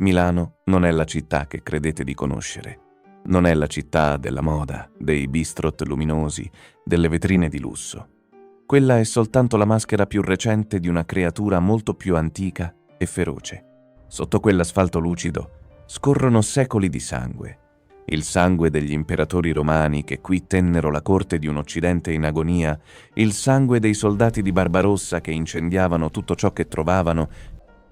Milano non è la città che credete di conoscere. Non è la città della moda, dei bistrot luminosi, delle vetrine di lusso. Quella è soltanto la maschera più recente di una creatura molto più antica e feroce. Sotto quell'asfalto lucido scorrono secoli di sangue. Il sangue degli imperatori romani che qui tennero la corte di un Occidente in agonia, il sangue dei soldati di Barbarossa che incendiavano tutto ciò che trovavano,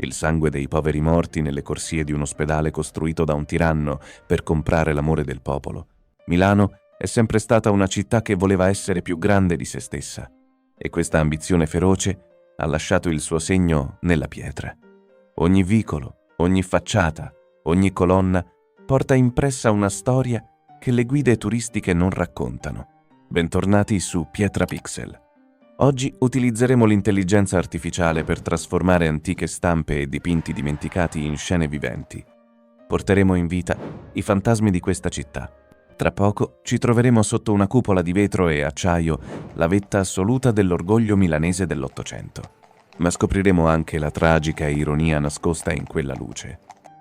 il sangue dei poveri morti nelle corsie di un ospedale costruito da un tiranno per comprare l'amore del popolo. Milano è sempre stata una città che voleva essere più grande di se stessa, e questa ambizione feroce ha lasciato il suo segno nella pietra. Ogni vicolo, ogni facciata, ogni colonna porta impressa una storia che le guide turistiche non raccontano. Bentornati su Pietra Pixel. Oggi utilizzeremo l'intelligenza artificiale per trasformare antiche stampe e dipinti dimenticati in scene viventi. Porteremo in vita i fantasmi di questa città. Tra poco ci troveremo sotto una cupola di vetro e acciaio la vetta assoluta dell'orgoglio milanese dell'Ottocento. Ma scopriremo anche la tragica ironia nascosta in quella luce.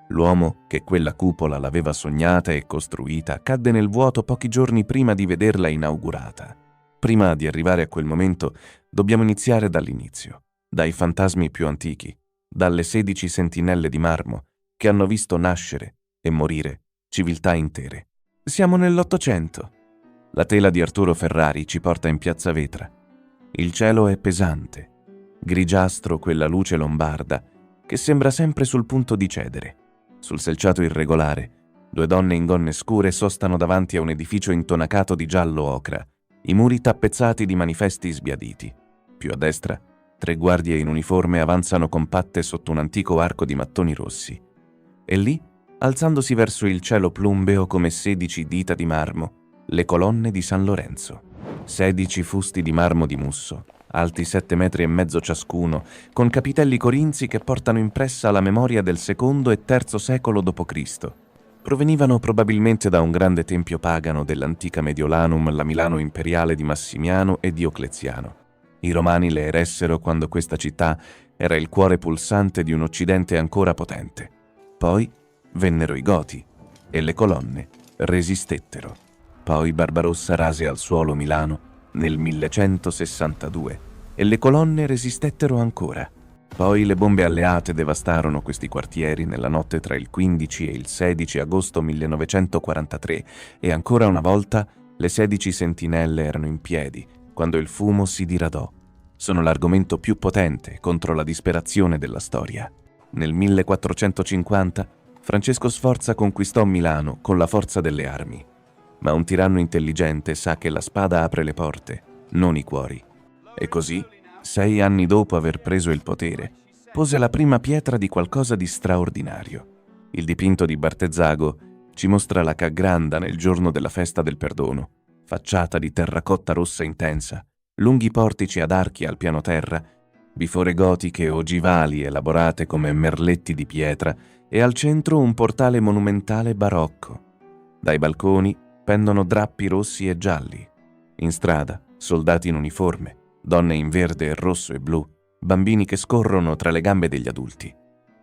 L'uomo che quella cupola l'aveva sognata e costruita cadde nel vuoto pochi giorni prima di vederla inaugurata. Prima di arrivare a quel momento dobbiamo iniziare dall'inizio, dai fantasmi più antichi, dalle 16 sentinelle di marmo che hanno visto nascere e morire civiltà intere. Siamo nell'Ottocento. La tela di Arturo Ferrari ci porta in Piazza Vetra. Il cielo è pesante, grigiastro quella luce lombarda che sembra sempre sul punto di cedere. Sul selciato irregolare, 2 donne in gonne scure sostano davanti a un edificio intonacato di giallo ocra, i muri tappezzati di manifesti sbiaditi. Più a destra, 3 guardie in uniforme avanzano compatte sotto un antico arco di mattoni rossi. E lì, alzandosi verso il cielo plumbeo come 16 dita di marmo, le colonne di San Lorenzo. 16 fusti di marmo di Musso, alti 7,5 metri ciascuno, con capitelli corinzi che portano impressa la memoria del secondo e terzo secolo d.C. Provenivano probabilmente da un grande tempio pagano dell'antica Mediolanum, la Milano imperiale di Massimiano e Diocleziano. I Romani le eressero quando questa città era il cuore pulsante di un Occidente ancora potente. Poi vennero i Goti e le colonne resistettero. Poi Barbarossa rase al suolo Milano nel 1162 e le colonne resistettero ancora. Poi le bombe alleate devastarono questi quartieri nella notte tra il 15 e il 16 agosto 1943 e ancora una volta le 16 sentinelle erano in piedi quando il fumo si diradò. Sono l'argomento più potente contro la disperazione della storia. Nel 1450 Francesco Sforza conquistò Milano con la forza delle armi. Ma un tiranno intelligente sa che la spada apre le porte, non i cuori. E così, 6 anni dopo aver preso il potere, pose la prima pietra di qualcosa di straordinario. Il dipinto di Bartezzago ci mostra la Cagranda nel giorno della festa del perdono, facciata di terracotta rossa intensa, lunghi portici ad archi al piano terra, bifore gotiche ogivali elaborate come merletti di pietra e al centro un portale monumentale barocco. Dai balconi pendono drappi rossi e gialli. In strada, soldati in uniforme, donne in verde, rosso e blu, bambini che scorrono tra le gambe degli adulti.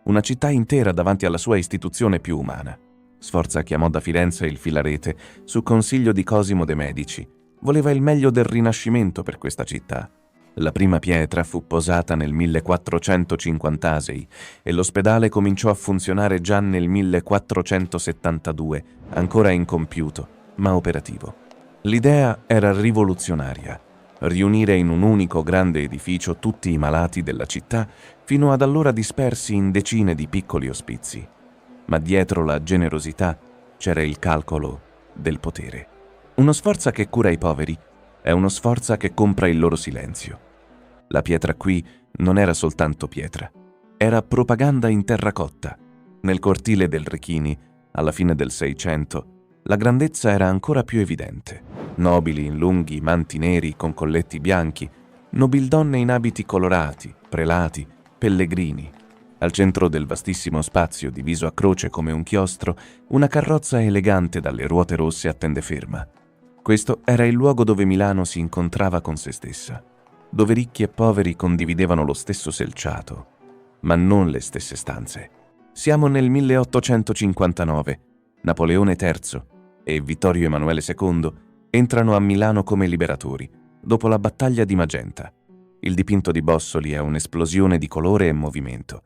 Una città intera davanti alla sua istituzione più umana. Sforza chiamò da Firenze il Filarete su consiglio di Cosimo de' Medici. Voleva il meglio del Rinascimento per questa città. La prima pietra fu posata nel 1456 e l'ospedale cominciò a funzionare già nel 1472, ancora incompiuto, ma operativo. L'idea era rivoluzionaria: riunire in un unico grande edificio tutti i malati della città, fino ad allora dispersi in decine di piccoli ospizi. Ma dietro la generosità c'era il calcolo del potere. Uno Sforza che cura i poveri è uno Sforza che compra il loro silenzio. La pietra qui non era soltanto pietra, era propaganda in terracotta. Nel cortile del Rechini, alla fine del Seicento, la grandezza era ancora più evidente. Nobili in lunghi manti neri con colletti bianchi, nobildonne in abiti colorati, prelati, pellegrini. Al centro del vastissimo spazio, diviso a croce come un chiostro, una carrozza elegante dalle ruote rosse attende ferma. Questo era il luogo dove Milano si incontrava con se stessa, dove ricchi e poveri condividevano lo stesso selciato, ma non le stesse stanze. Siamo nel 1859. Napoleone III e Vittorio Emanuele II entrano a Milano come liberatori, dopo la battaglia di Magenta. Il dipinto di Bossoli è un'esplosione di colore e movimento.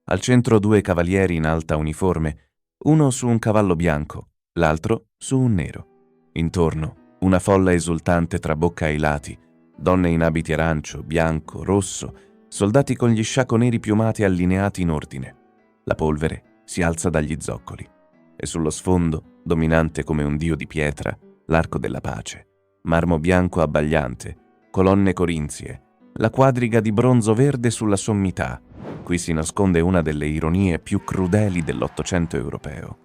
Al centro due cavalieri in alta uniforme, uno su un cavallo bianco, l'altro su un nero. Intorno, una folla esultante trabocca ai lati, donne in abiti arancio, bianco, rosso, soldati con gli sciaco neri piumati allineati in ordine. La polvere si alza dagli zoccoli e sullo sfondo, dominante come un dio di pietra, l'arco della pace, marmo bianco abbagliante, colonne corinzie, la quadriga di bronzo verde sulla sommità. Qui si nasconde una delle ironie più crudeli dell'Ottocento europeo.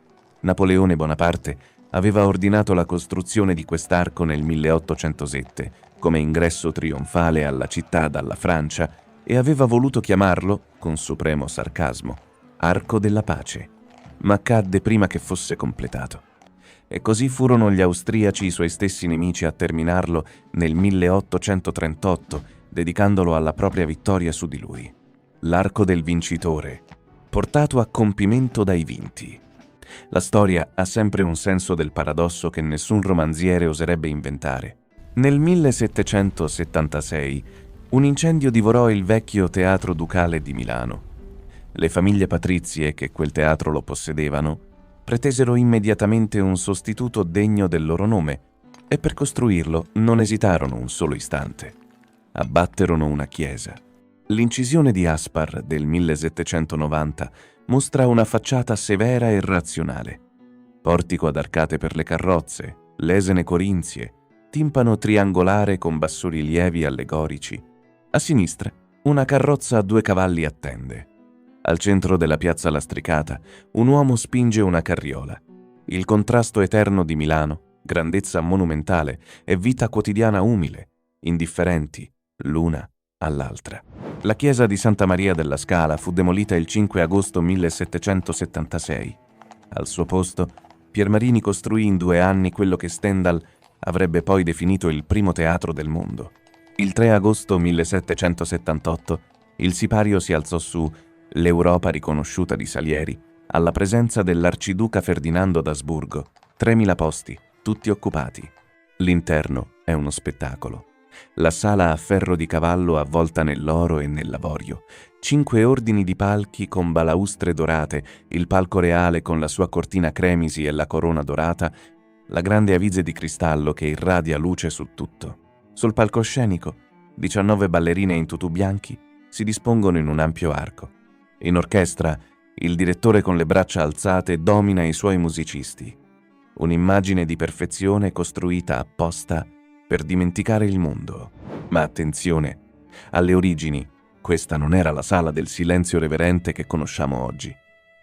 Napoleone Bonaparte aveva ordinato la costruzione di quest'arco nel 1807 come ingresso trionfale alla città dalla Francia e aveva voluto chiamarlo, con supremo sarcasmo, Arco della Pace, ma cadde prima che fosse completato. E così furono gli austriaci i suoi stessi nemici a terminarlo nel 1838, dedicandolo alla propria vittoria su di lui. L'arco del vincitore, portato a compimento dai vinti. La storia ha sempre un senso del paradosso che nessun romanziere oserebbe inventare. Nel 1776 un incendio divorò il vecchio Teatro Ducale di Milano. Le famiglie patrizie che quel teatro lo possedevano pretesero immediatamente un sostituto degno del loro nome e per costruirlo non esitarono un solo istante. Abbatterono una chiesa. L'incisione di Aspar del 1790 mostra una facciata severa e razionale. Portico ad arcate per le carrozze, lesene corinzie, timpano triangolare con bassorilievi allegorici. A sinistra, una carrozza a 2 cavalli attende. Al centro della piazza lastricata, un uomo spinge una carriola. Il contrasto eterno di Milano, grandezza monumentale e vita quotidiana umile, indifferenti, l'una all'altra. La chiesa di Santa Maria della Scala fu demolita il 5 agosto 1776. Al suo posto, Piermarini costruì in 2 anni quello che Stendhal avrebbe poi definito il primo teatro del mondo. Il 3 agosto 1778 il sipario si alzò su l'Europa riconosciuta di Salieri, alla presenza dell'arciduca Ferdinando d'Asburgo, 3.000 posti, tutti occupati. L'interno è uno spettacolo. La sala a ferro di cavallo avvolta nell'oro e nell'avorio, 5 ordini di palchi con balaustre dorate, il palco reale con la sua cortina cremisi e la corona dorata, la grande avize di cristallo che irradia luce su tutto. Sul palcoscenico, 19 ballerine in tutù bianchi si dispongono in un ampio arco. In orchestra, il direttore con le braccia alzate domina i suoi musicisti. Un'immagine di perfezione costruita apposta per dimenticare il mondo. Ma attenzione, alle origini, questa non era la sala del silenzio reverente che conosciamo oggi.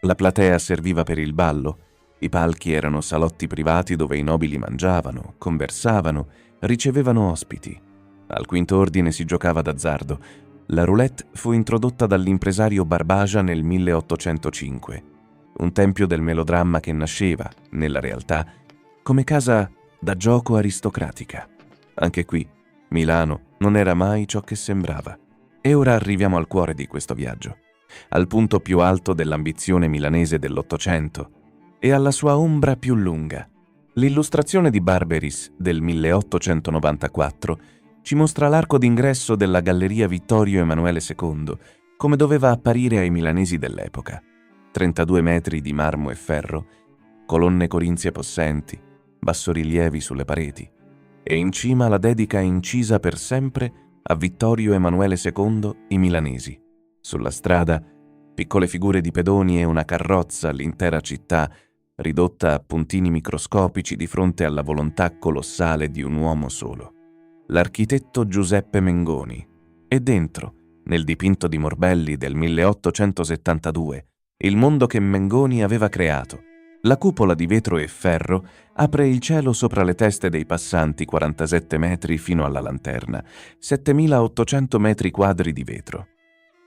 La platea serviva per il ballo, i palchi erano salotti privati dove i nobili mangiavano, conversavano, ricevevano ospiti. Al quinto ordine si giocava d'azzardo. La roulette fu introdotta dall'impresario Barbagia nel 1805, un tempio del melodramma che nasceva, nella realtà, come casa da gioco aristocratica. Anche qui, Milano non era mai ciò che sembrava. E ora arriviamo al cuore di questo viaggio, al punto più alto dell'ambizione milanese dell'Ottocento e alla sua ombra più lunga. L'illustrazione di Barberis del 1894 ci mostra l'arco d'ingresso della Galleria Vittorio Emanuele II, come doveva apparire ai milanesi dell'epoca. 32 metri di marmo e ferro, colonne corinzie possenti, bassorilievi sulle pareti, e in cima la dedica incisa per sempre a Vittorio Emanuele II i milanesi. Sulla strada, piccole figure di pedoni e una carrozza all'intera città, ridotta a puntini microscopici di fronte alla volontà colossale di un uomo solo. L'architetto Giuseppe Mengoni. E dentro, nel dipinto di Morbelli del 1872, il mondo che Mengoni aveva creato. La cupola di vetro e ferro apre il cielo sopra le teste dei passanti 47 metri fino alla lanterna, 7.800 metri quadri di vetro.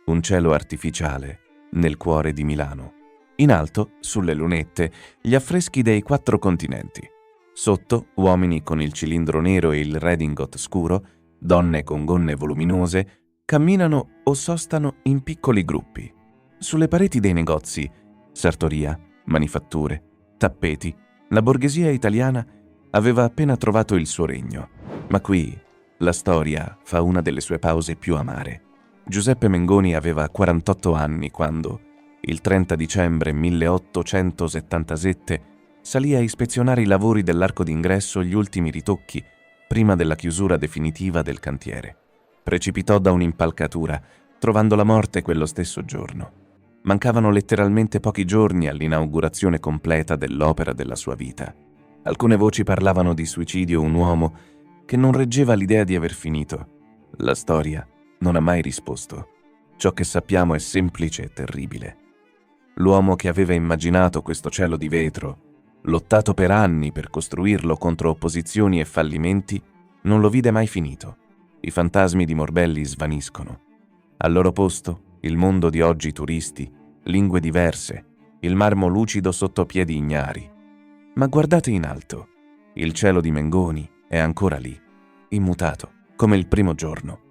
Un cielo artificiale nel cuore di Milano. In alto, sulle lunette, gli affreschi dei 4 continenti. Sotto, uomini con il cilindro nero e il redingot scuro, donne con gonne voluminose, camminano o sostano in piccoli gruppi. Sulle pareti dei negozi Sartoria, manifatture, tappeti. La borghesia italiana aveva appena trovato il suo regno. Ma qui la storia fa una delle sue pause più amare. Giuseppe Mengoni aveva 48 anni quando, il 30 dicembre 1877, salì a ispezionare i lavori dell'arco d'ingresso, gli ultimi ritocchi, prima della chiusura definitiva del cantiere. Precipitò da un'impalcatura, trovando la morte quello stesso giorno. Mancavano letteralmente pochi giorni all'inaugurazione completa dell'opera della sua vita. Alcune voci parlavano di suicidio, un uomo che non reggeva l'idea di aver finito. La storia non ha mai risposto. Ciò che sappiamo è semplice e terribile. L'uomo che aveva immaginato questo cielo di vetro, lottato per anni per costruirlo contro opposizioni e fallimenti, non lo vide mai finito. I fantasmi di Morbelli svaniscono. Al loro posto, il mondo di oggi, turisti, lingue diverse, il marmo lucido sotto piedi ignari. Ma guardate in alto. Il cielo di Mengoni è ancora lì, immutato, come il primo giorno.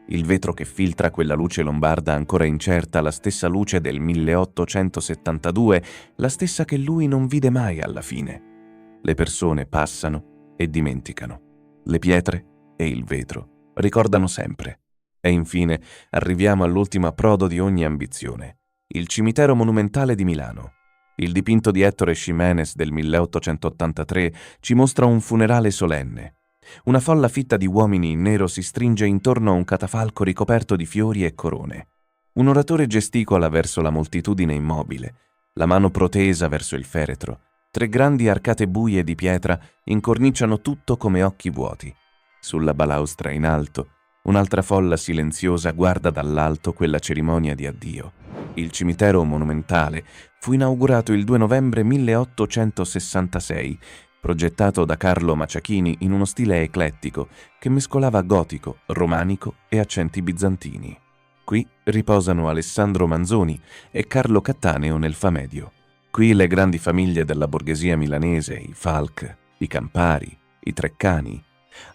Il vetro che filtra quella luce lombarda ancora incerta, la stessa luce del 1872, la stessa che lui non vide mai alla fine. Le persone passano e dimenticano. Le pietre e il vetro ricordano sempre. E infine arriviamo all'ultimo approdo di ogni ambizione, il cimitero monumentale di Milano. Il dipinto di Ettore Ximenes del 1883 ci mostra un funerale solenne. Una folla fitta di uomini in nero si stringe intorno a un catafalco ricoperto di fiori e corone. Un oratore gesticola verso la moltitudine immobile, la mano protesa verso il feretro. 3 grandi arcate buie di pietra incorniciano tutto come occhi vuoti. Sulla balaustra in alto, un'altra folla silenziosa guarda dall'alto quella cerimonia di addio. Il cimitero monumentale fu inaugurato il 2 novembre 1866, progettato da Carlo Maciachini in uno stile eclettico che mescolava gotico, romanico e accenti bizantini. Qui riposano Alessandro Manzoni e Carlo Cattaneo nel Famedio. Qui le grandi famiglie della borghesia milanese, i Falck, i Campari, i Treccani,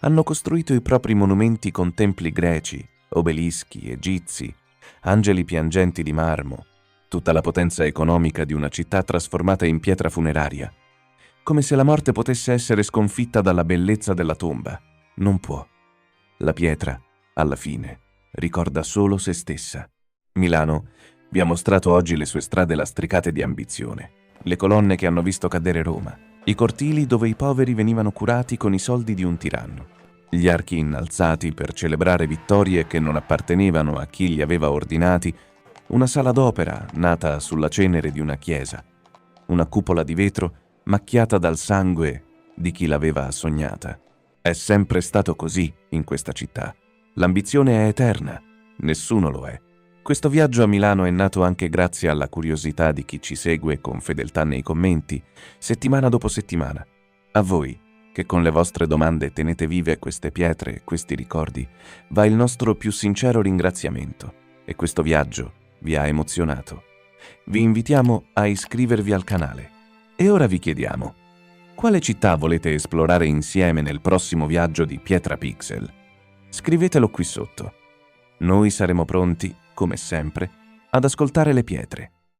hanno costruito i propri monumenti con templi greci, obelischi, egizi, angeli piangenti di marmo, tutta la potenza economica di una città trasformata in pietra funeraria. Come se la morte potesse essere sconfitta dalla bellezza della tomba. Non può. La pietra, alla fine, ricorda solo se stessa. Milano vi ha mostrato oggi le sue strade lastricate di ambizione, le colonne che hanno visto cadere Roma, i cortili dove i poveri venivano curati con i soldi di un tiranno, gli archi innalzati per celebrare vittorie che non appartenevano a chi li aveva ordinati, una sala d'opera nata sulla cenere di una chiesa, una cupola di vetro macchiata dal sangue di chi l'aveva sognata. È sempre stato così in questa città. L'ambizione è eterna, nessuno lo è. Questo viaggio a Milano è nato anche grazie alla curiosità di chi ci segue con fedeltà nei commenti, settimana dopo settimana. A voi, che con le vostre domande tenete vive queste pietre e questi ricordi, va il nostro più sincero ringraziamento. E questo viaggio vi ha emozionato. Vi invitiamo a iscrivervi al canale. E ora vi chiediamo, quale città volete esplorare insieme nel prossimo viaggio di Pietra Pixel? Scrivetelo qui sotto. Noi saremo pronti, come sempre, ad ascoltare le pietre.